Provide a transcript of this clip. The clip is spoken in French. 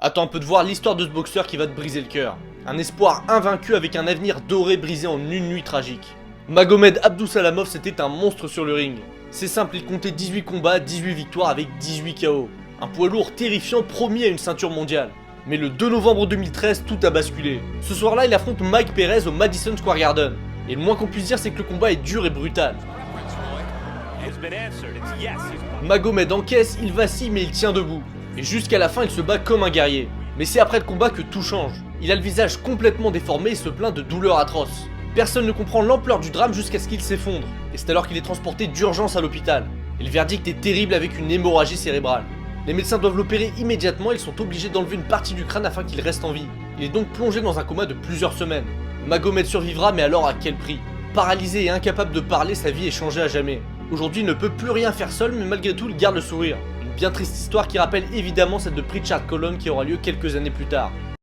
Attends un peu de voir l'histoire de ce boxeur qui va te briser le cœur. Un espoir invaincu avec un avenir doré brisé en une nuit tragique. Magomed Abdussalamov, c'était un monstre sur le ring. C'est simple, il comptait 18 combats, 18 victoires avec 18 KO. Un poids lourd terrifiant promis à une ceinture mondiale. Mais le 2 novembre 2013, tout a basculé. Ce soir-là, il affronte Mike Perez au Madison Square Garden. Et le moins qu'on puisse dire, c'est que le combat est dur et brutal. Magomed encaisse, il vacille mais il tient debout. Et jusqu'à la fin, il se bat comme un guerrier. Mais c'est après le combat que tout change. Il a le visage complètement déformé et se plaint de douleurs atroces. Personne ne comprend l'ampleur du drame jusqu'à ce qu'il s'effondre. Et c'est alors qu'il est transporté d'urgence à l'hôpital. Et le verdict est terrible avec une hémorragie cérébrale. Les médecins doivent l'opérer immédiatement, ils sont obligés d'enlever une partie du crâne afin qu'il reste en vie. Il est donc plongé dans un coma de plusieurs semaines. Magomed survivra, mais alors à quel prix? Paralysé et incapable de parler, sa vie est changée à jamais. Aujourd'hui, il ne peut plus rien faire seul, mais malgré tout, il garde le sourire. Une bien triste histoire qui rappelle évidemment celle de Pritchard Colon qui aura lieu quelques années plus tard.